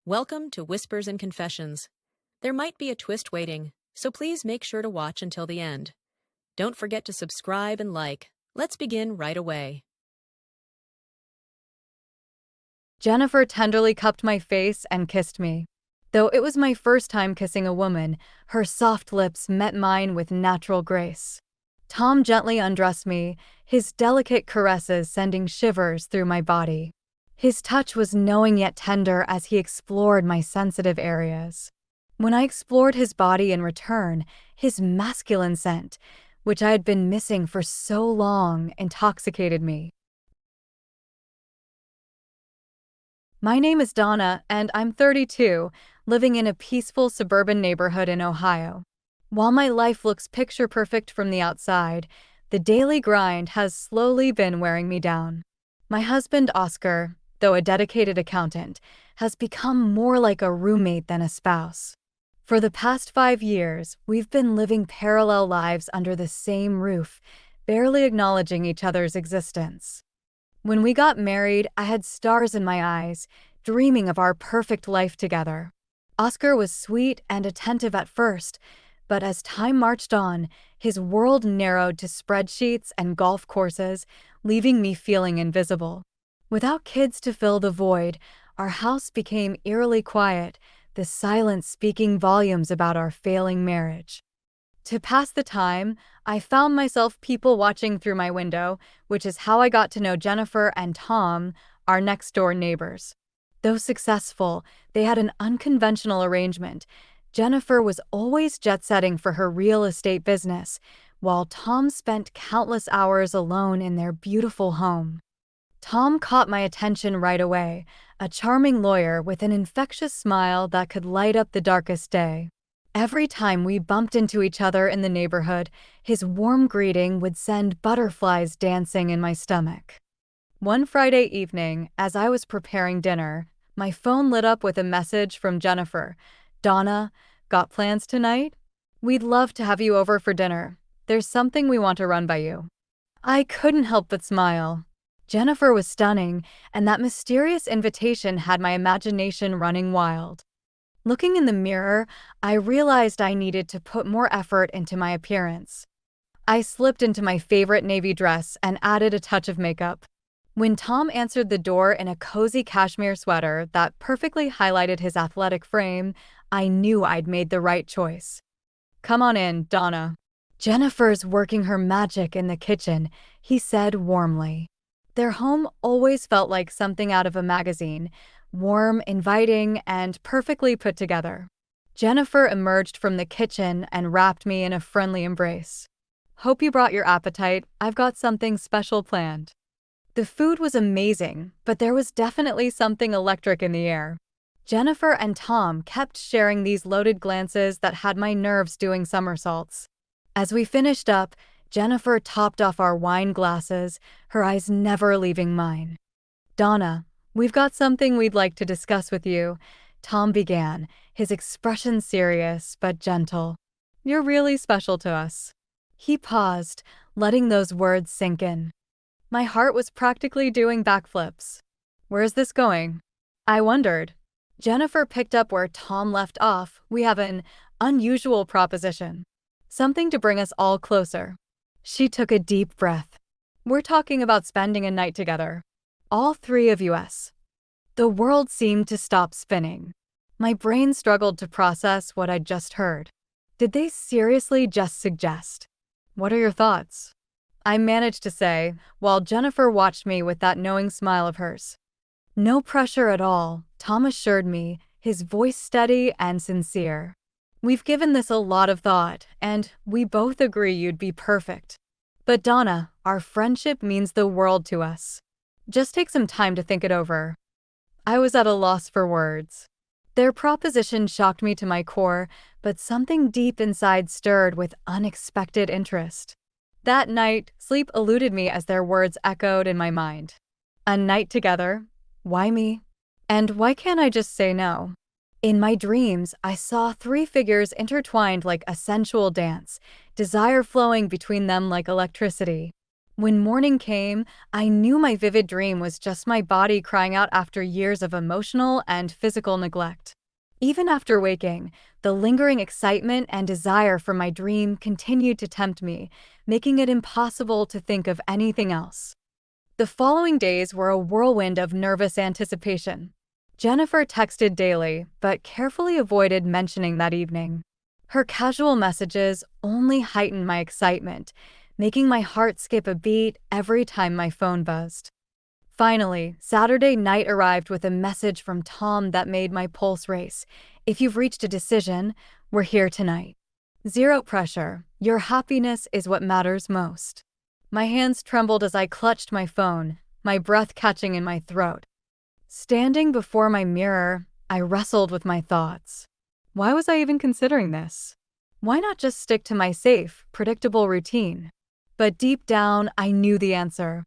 Welcome to Whispers and Confessions. There might be a twist waiting, so please make sure to watch until the end. Don't forget to subscribe and like. Let's begin right away. Jennifer tenderly cupped my face and kissed me. Though it was my first time kissing a woman, her soft lips met mine with natural grace. Tom gently undressed me, his delicate caresses sending shivers through my body. His touch was knowing yet tender as he explored my sensitive areas. When I explored his body in return, his masculine scent, which I had been missing for so long, intoxicated me. My name is Donna, and I'm 32, living in a peaceful suburban neighborhood in Ohio. While my life looks picture-perfect from the outside, the daily grind has slowly been wearing me down. My husband, Oscar, though a dedicated accountant, has become more like a roommate than a spouse. For the past 5 years, we've been living parallel lives under the same roof, barely acknowledging each other's existence. When we got married, I had stars in my eyes, dreaming of our perfect life together. Oscar was sweet and attentive at first, but as time marched on, his world narrowed to spreadsheets and golf courses, leaving me feeling invisible. Without kids to fill the void, our house became eerily quiet, the silence speaking volumes about our failing marriage. To pass the time, I found myself people-watching through my window, which is how I got to know Jennifer and Tom, our next-door neighbors. Though successful, they had an unconventional arrangement. Jennifer was always jet-setting for her real estate business, while Tom spent countless hours alone in their beautiful home. Tom caught my attention right away, a charming lawyer with an infectious smile that could light up the darkest day. Every time we bumped into each other in the neighborhood, his warm greeting would send butterflies dancing in my stomach. One Friday evening, as I was preparing dinner, my phone lit up with a message from Jennifer. "Donna, got plans tonight? We'd love to have you over for dinner. There's something we want to run by you." I couldn't help but smile. Jennifer was stunning, and that mysterious invitation had my imagination running wild. Looking in the mirror, I realized I needed to put more effort into my appearance. I slipped into my favorite navy dress and added a touch of makeup. When Tom answered the door in a cozy cashmere sweater that perfectly highlighted his athletic frame, I knew I'd made the right choice. "Come on in, Donna. Jennifer's working her magic in the kitchen," he said warmly. Their home always felt like something out of a magazine, warm, inviting, and perfectly put together. Jennifer emerged from the kitchen and wrapped me in a friendly embrace. "Hope you brought your appetite. I've got something special planned." The food was amazing, but there was definitely something electric in the air. Jennifer and Tom kept sharing these loaded glances that had my nerves doing somersaults. As we finished up, Jennifer topped off our wine glasses, her eyes never leaving mine. "Donna, we've got something we'd like to discuss with you," Tom began, his expression serious but gentle. "You're really special to us." He paused, letting those words sink in. My heart was practically doing backflips. "Where's this going?" I wondered. Jennifer picked up where Tom left off. "We have an unusual proposition. Something to bring us all closer." She took a deep breath. "We're talking about spending a night together. All 3 of us." The world seemed to stop spinning. My brain struggled to process what I'd just heard. Did they seriously just suggest? "What are your thoughts?" I managed to say, while Jennifer watched me with that knowing smile of hers. "No pressure at all," Tom assured me, his voice steady and sincere. "We've given this a lot of thought, and we both agree you'd be perfect. But Donna, our friendship means the world to us. Just take some time to think it over." I was at a loss for words. Their proposition shocked me to my core, but something deep inside stirred with unexpected interest. That night, sleep eluded me as their words echoed in my mind. A night together? Why me? And why can't I just say no? In my dreams, I saw 3 figures intertwined like a sensual dance, desire flowing between them like electricity. When morning came, I knew my vivid dream was just my body crying out after years of emotional and physical neglect. Even after waking, the lingering excitement and desire for my dream continued to tempt me, making it impossible to think of anything else. The following days were a whirlwind of nervous anticipation. Jennifer texted daily, but carefully avoided mentioning that evening. Her casual messages only heightened my excitement, making my heart skip a beat every time my phone buzzed. Finally, Saturday night arrived with a message from Tom that made my pulse race. "If you've reached a decision, we're here tonight. Zero pressure. Your happiness is what matters most." My hands trembled as I clutched my phone, my breath catching in my throat. Standing before my mirror, I wrestled with my thoughts. Why was I even considering this? Why not just stick to my safe, predictable routine? But deep down, I knew the answer.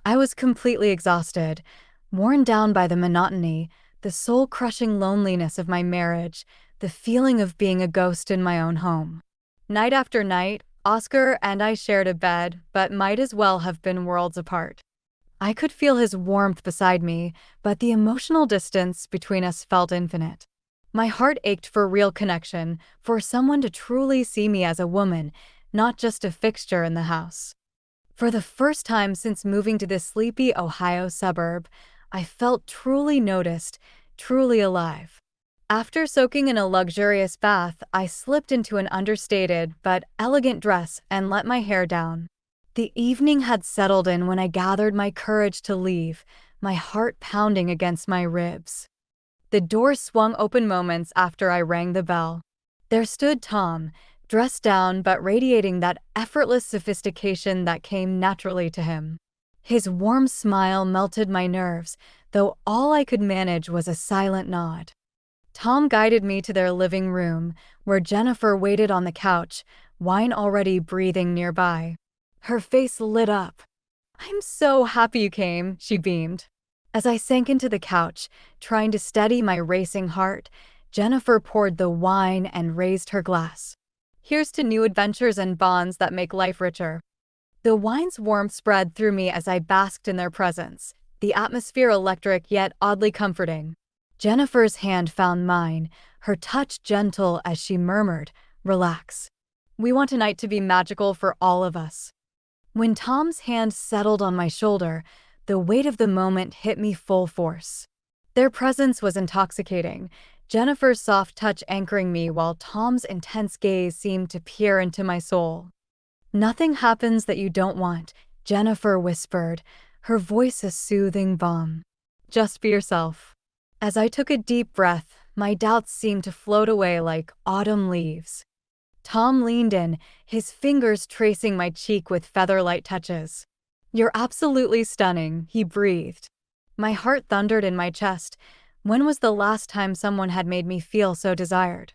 I was completely exhausted, worn down by the monotony, the soul-crushing loneliness of my marriage, the feeling of being a ghost in my own home. Night after night, Oscar and I shared a bed, but might as well have been worlds apart. I could feel his warmth beside me, but the emotional distance between us felt infinite. My heart ached for real connection, for someone to truly see me as a woman, not just a fixture in the house. For the first time since moving to this sleepy Ohio suburb, I felt truly noticed, truly alive. After soaking in a luxurious bath, I slipped into an understated but elegant dress and let my hair down. The evening had settled in when I gathered my courage to leave, my heart pounding against my ribs. The door swung open moments after I rang the bell. There stood Tom, dressed down but radiating that effortless sophistication that came naturally to him. His warm smile melted my nerves, though all I could manage was a silent nod. Tom guided me to their living room, where Jennifer waited on the couch, wine already breathing nearby. Her face lit up. "I'm so happy you came," she beamed. As I sank into the couch, trying to steady my racing heart, Jennifer poured the wine and raised her glass. "Here's to new adventures and bonds that make life richer." The wine's warmth spread through me as I basked in their presence, the atmosphere electric yet oddly comforting. Jennifer's hand found mine, her touch gentle as she murmured, "Relax. We want tonight to be magical for all of us." When Tom's hand settled on my shoulder, the weight of the moment hit me full force. Their presence was intoxicating, Jennifer's soft touch anchoring me while Tom's intense gaze seemed to peer into my soul. "Nothing happens that you don't want," Jennifer whispered, her voice a soothing balm. "Just be yourself." As I took a deep breath, my doubts seemed to float away like autumn leaves. Tom leaned in, his fingers tracing my cheek with feather-light touches. "You're absolutely stunning," he breathed. My heart thundered in my chest. When was the last time someone had made me feel so desired?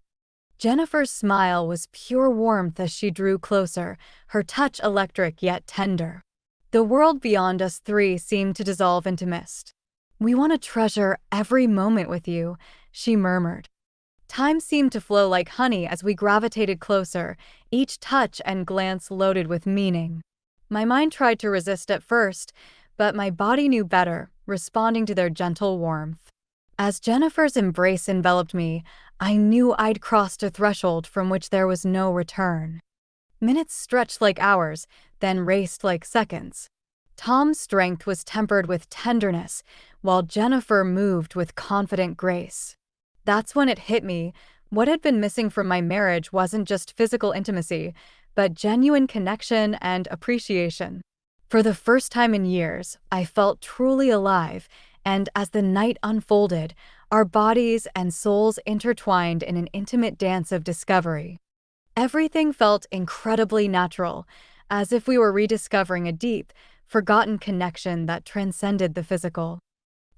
Jennifer's smile was pure warmth as she drew closer, her touch electric yet tender. The world beyond us three seemed to dissolve into mist. "We want to treasure every moment with you," she murmured. Time seemed to flow like honey as we gravitated closer, each touch and glance loaded with meaning. My mind tried to resist at first, but my body knew better, responding to their gentle warmth. As Jennifer's embrace enveloped me, I knew I'd crossed a threshold from which there was no return. Minutes stretched like hours, then raced like seconds. Tom's strength was tempered with tenderness, while Jennifer moved with confident grace. That's when it hit me. What had been missing from my marriage wasn't just physical intimacy, but genuine connection and appreciation. For the first time in years, I felt truly alive, and as the night unfolded, our bodies and souls intertwined in an intimate dance of discovery. Everything felt incredibly natural, as if we were rediscovering a deep, forgotten connection that transcended the physical.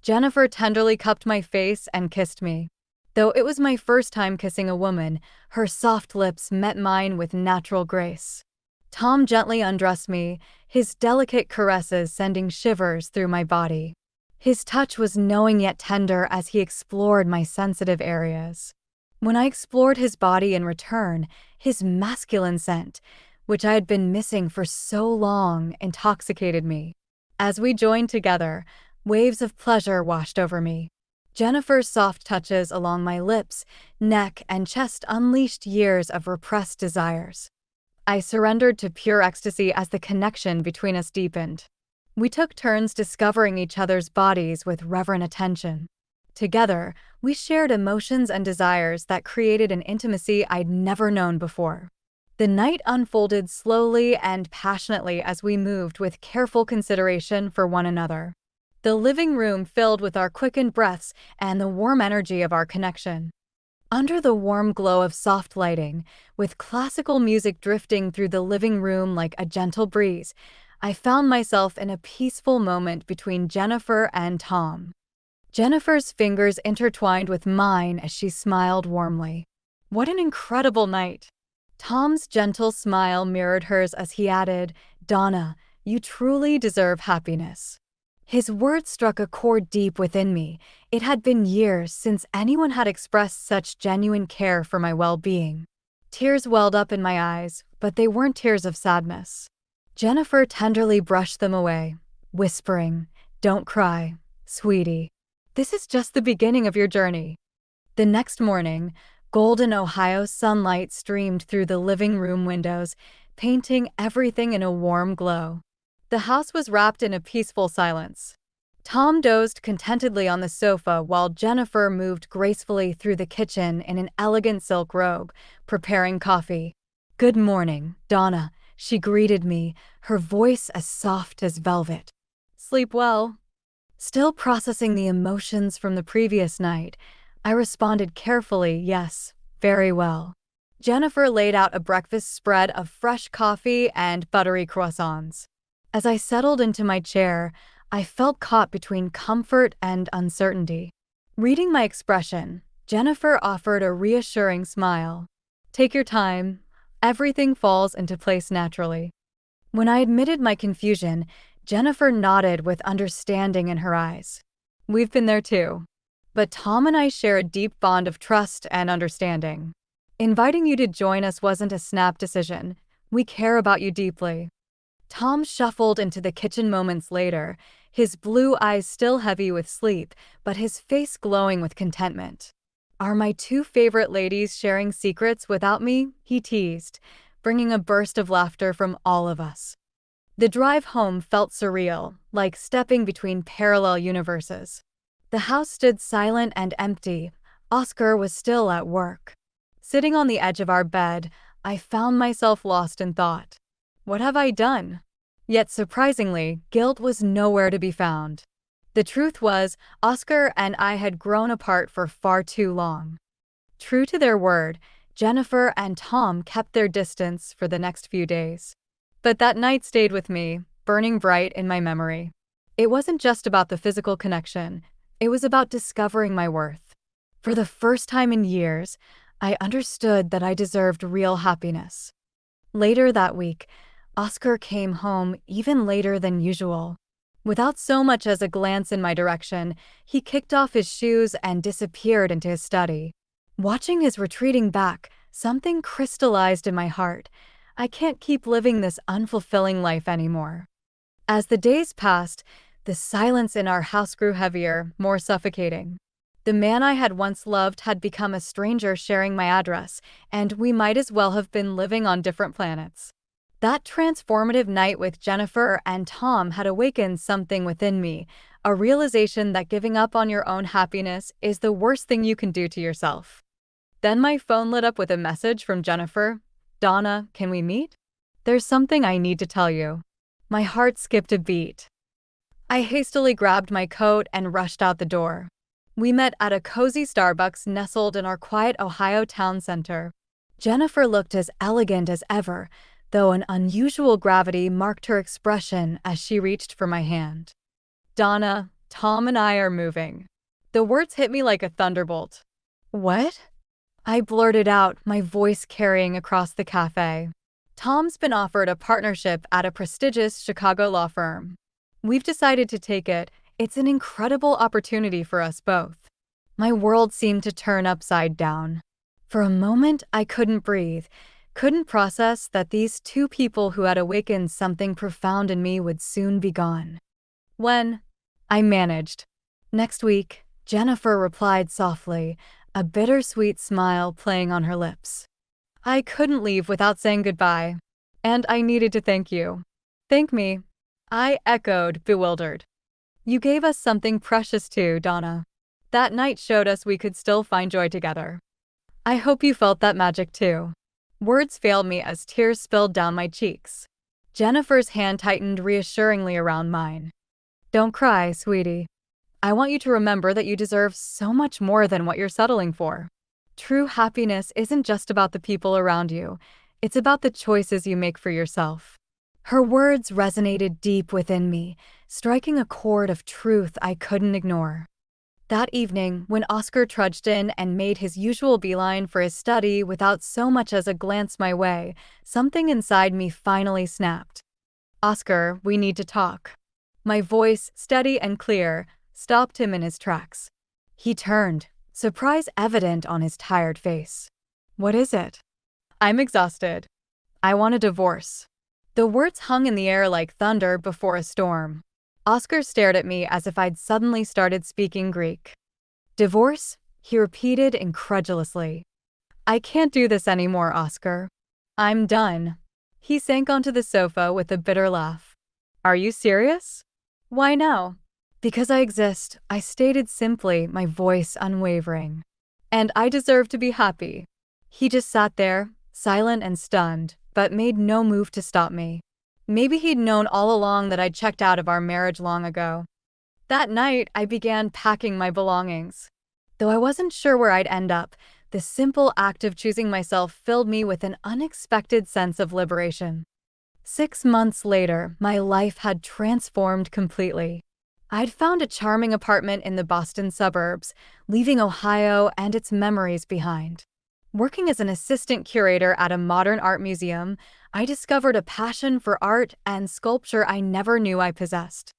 Jennifer tenderly cupped my face and kissed me. Though it was my first time kissing a woman, her soft lips met mine with natural grace. Tom gently undressed me, his delicate caresses sending shivers through my body. His touch was knowing yet tender as he explored my sensitive areas. When I explored his body in return, his masculine scent, which I had been missing for so long, intoxicated me. As we joined together, waves of pleasure washed over me. Jennifer's soft touches along my lips, neck, and chest unleashed years of repressed desires. I surrendered to pure ecstasy as the connection between us deepened. We took turns discovering each other's bodies with reverent attention. Together, we shared emotions and desires that created an intimacy I'd never known before. The night unfolded slowly and passionately as we moved with careful consideration for one another. The living room filled with our quickened breaths and the warm energy of our connection. Under the warm glow of soft lighting, with classical music drifting through the living room like a gentle breeze, I found myself in a peaceful moment between Jennifer and Tom. Jennifer's fingers intertwined with mine as she smiled warmly. What an incredible night! Tom's gentle smile mirrored hers as he added, "Donna, you truly deserve happiness." His words struck a chord deep within me. It had been years since anyone had expressed such genuine care for my well-being. Tears welled up in my eyes, but they weren't tears of sadness. Jennifer tenderly brushed them away, whispering, "Don't cry, sweetie. This is just the beginning of your journey." The next morning, golden Ohio sunlight streamed through the living room windows, painting everything in a warm glow. The house was wrapped in a peaceful silence. Tom dozed contentedly on the sofa while Jennifer moved gracefully through the kitchen in an elegant silk robe, preparing coffee. "Good morning, Donna," she greeted me, her voice as soft as velvet. "Sleep well?" Still processing the emotions from the previous night, I responded carefully, "Yes, very well." Jennifer laid out a breakfast spread of fresh coffee and buttery croissants. As I settled into my chair, I felt caught between comfort and uncertainty. Reading my expression, Jennifer offered a reassuring smile. "Take your time. Everything falls into place naturally." When I admitted my confusion, Jennifer nodded with understanding in her eyes. "We've been there too. But Tom and I share a deep bond of trust and understanding. Inviting you to join us wasn't a snap decision. We care about you deeply." Tom shuffled into the kitchen moments later, his blue eyes still heavy with sleep, but his face glowing with contentment. "Are my two favorite ladies sharing secrets without me?" he teased, bringing a burst of laughter from all of us. The drive home felt surreal, like stepping between parallel universes. The house stood silent and empty. Oscar was still at work. Sitting on the edge of our bed, I found myself lost in thought. What have I done? Yet surprisingly, guilt was nowhere to be found. The truth was, Oscar and I had grown apart for far too long. True to their word, Jennifer and Tom kept their distance for the next few days. But that night stayed with me, burning bright in my memory. It wasn't just about the physical connection, it was about discovering my worth. For the first time in years, I understood that I deserved real happiness. Later that week, Oscar came home even later than usual. Without so much as a glance in my direction, he kicked off his shoes and disappeared into his study. Watching his retreating back, something crystallized in my heart. I can't keep living this unfulfilling life anymore. As the days passed, the silence in our house grew heavier, more suffocating. The man I had once loved had become a stranger sharing my address, and we might as well have been living on different planets. That transformative night with Jennifer and Tom had awakened something within me, a realization that giving up on your own happiness is the worst thing you can do to yourself. Then my phone lit up with a message from Jennifer. "Donna, can we meet? There's something I need to tell you." My heart skipped a beat. I hastily grabbed my coat and rushed out the door. We met at a cozy Starbucks nestled in our quiet Ohio town center. Jennifer looked as elegant as ever, though an unusual gravity marked her expression as she reached for my hand. "Donna, Tom and I are moving." The words hit me like a thunderbolt. "What?" I blurted out, my voice carrying across the cafe. "Tom's been offered a partnership at a prestigious Chicago law firm. We've decided to take it. It's an incredible opportunity for us both." My world seemed to turn upside down. For a moment, I couldn't breathe. Couldn't process that these two people who had awakened something profound in me would soon be gone. When I managed. Next week, Jennifer replied softly, a bittersweet smile playing on her lips. I couldn't leave without saying goodbye. And I needed to thank you. Thank me. I echoed, bewildered. You gave us something precious too, Donna. That night showed us we could still find joy together. I hope you felt that magic too. Words failed me as tears spilled down my cheeks. Jennifer's hand tightened reassuringly around mine. Don't cry, sweetie. I want you to remember that you deserve so much more than what you're settling for. True happiness isn't just about the people around you. It's about the choices you make for yourself. Her words resonated deep within me, striking a chord of truth I couldn't ignore. That evening, when Oscar trudged in and made his usual beeline for his study without so much as a glance my way, something inside me finally snapped. Oscar, we need to talk. My voice, steady and clear, stopped him in his tracks. He turned, surprise evident on his tired face. What is it? I'm exhausted. I want a divorce. The words hung in the air like thunder before a storm. Oscar stared at me as if I'd suddenly started speaking Greek. Divorce? He repeated incredulously. I can't do this anymore, Oscar. I'm done. He sank onto the sofa with a bitter laugh. Are you serious? Why now? Because I exist, I stated simply, my voice unwavering. And I deserve to be happy. He just sat there, silent and stunned, but made no move to stop me. Maybe he'd known all along that I'd checked out of our marriage long ago. That night, I began packing my belongings. Though I wasn't sure where I'd end up, the simple act of choosing myself filled me with an unexpected sense of liberation. 6 months later, my life had transformed completely. I'd found a charming apartment in the Boston suburbs, leaving Ohio and its memories behind. Working as an assistant curator at a modern art museum, I discovered a passion for art and sculpture I never knew I possessed.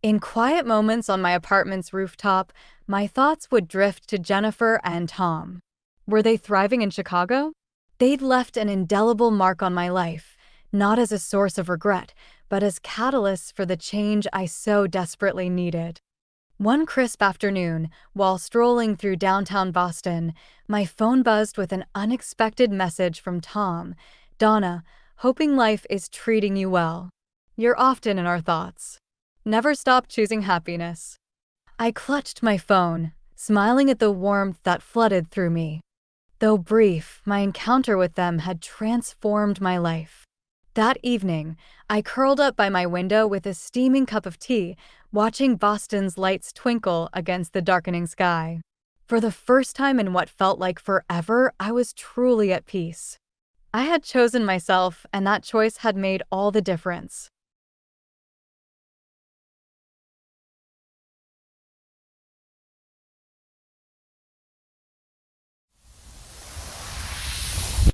In quiet moments on my apartment's rooftop, my thoughts would drift to Jennifer and Tom. Were they thriving in Chicago? They'd left an indelible mark on my life, not as a source of regret, but as catalysts for the change I so desperately needed. One crisp afternoon, while strolling through downtown Boston, my phone buzzed with an unexpected message from Tom. Donna, hoping life is treating you well. You're often in our thoughts. Never stop choosing happiness. I clutched my phone, smiling at the warmth that flooded through me. Though brief, my encounter with them had transformed my life. That evening, I curled up by my window with a steaming cup of tea, watching Boston's lights twinkle against the darkening sky. For the first time in what felt like forever, I was truly at peace. I had chosen myself, and that choice had made all the difference.